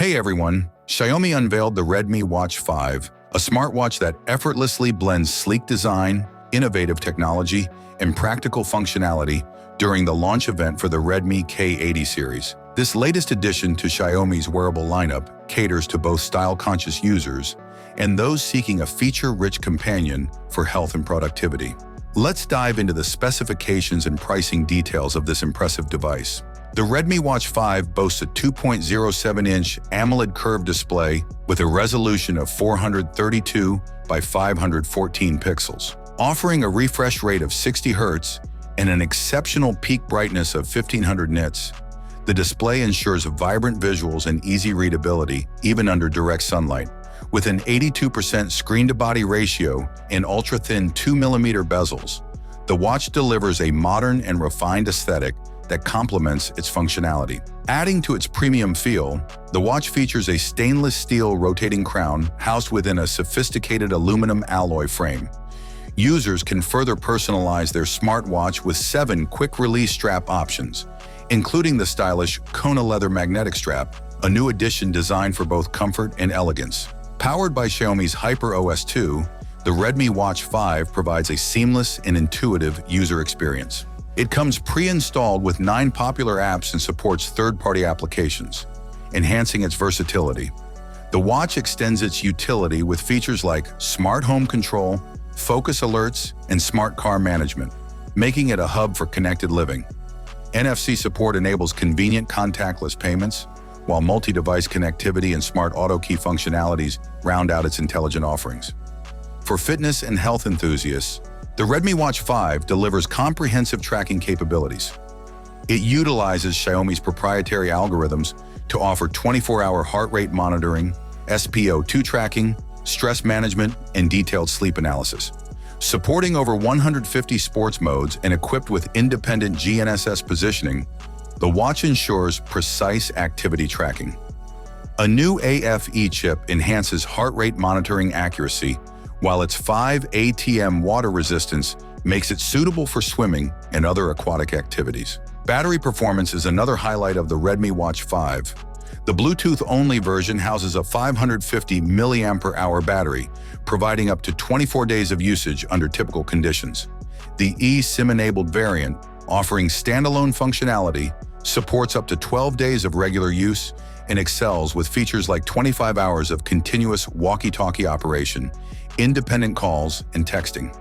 Hey everyone, Xiaomi unveiled the Redmi Watch 5, a smartwatch that effortlessly blends sleek design, innovative technology, and practical functionality during the launch event for the Redmi K80 series. This latest addition to Xiaomi's wearable lineup caters to both style-conscious users and those seeking a feature-rich companion for health and productivity. Let's dive into the specifications and pricing details of this impressive device. The Redmi Watch 5 boasts a 2.07-inch AMOLED curved display with a resolution of 432 by 514 pixels, offering a refresh rate of 60 Hz and an exceptional peak brightness of 1500 nits. The display ensures vibrant visuals and easy readability even under direct sunlight. With an 82% screen-to-body ratio and ultra-thin 2mm bezels, the watch delivers a modern and refined aesthetic that complements its functionality. Adding to its premium feel, the watch features a stainless steel rotating crown housed within a sophisticated aluminum alloy frame. Users can further personalize their smartwatch with 7 quick-release strap options, including the stylish Kona leather magnetic strap, a new addition designed for both comfort and elegance. Powered by Xiaomi's Hyper OS 2, the Redmi Watch 5 provides a seamless and intuitive user experience. It comes pre-installed with 9 popular apps and supports third-party applications, enhancing its versatility. The watch extends its utility with features like smart home control, focus alerts, and smart car management, making it a hub for connected living. NFC support enables convenient contactless payments, while multi-device connectivity and smart auto key functionalities round out its intelligent offerings. For fitness and health enthusiasts, the Redmi Watch 5 delivers comprehensive tracking capabilities. It utilizes Xiaomi's proprietary algorithms to offer 24-hour heart rate monitoring, SpO2 tracking, stress management, and detailed sleep analysis. Supporting over 150 sports modes and equipped with independent GNSS positioning, the watch ensures precise activity tracking. A new AFE chip enhances heart rate monitoring accuracy, while its 5 ATM water resistance makes it suitable for swimming and other aquatic activities. Battery performance is another highlight of the Redmi Watch 5. The Bluetooth-only version houses a 550 mAh battery, providing up to 24 days of usage under typical conditions. The eSIM-enabled variant, offering standalone functionality, supports up to 12 days of regular use and excels with features like 25 hours of continuous walkie-talkie operation, independent calls, and texting.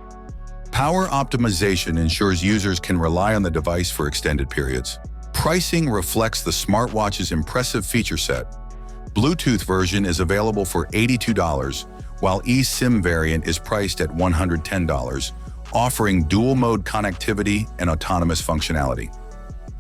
Power optimization ensures users can rely on the device for extended periods. Pricing reflects the smartwatch's impressive feature set. Bluetooth version is available for $82, while eSIM variant is priced at $110, offering dual-mode connectivity and autonomous functionality.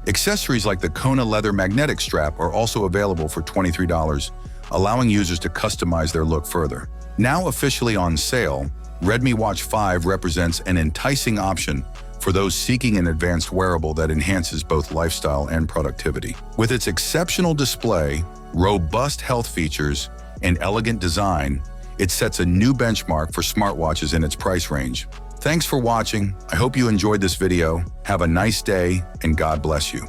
Accessories like the Kona leather magnetic strap are also available for $23, allowing users to customize their look further. Now officially on sale, Redmi Watch 5 represents an enticing option for those seeking an advanced wearable that enhances both lifestyle and productivity. With its exceptional display, robust health features, and elegant design, it sets a new benchmark for smartwatches in its price range. Thanks for watching. I hope you enjoyed this video. Have a nice day, and God bless you.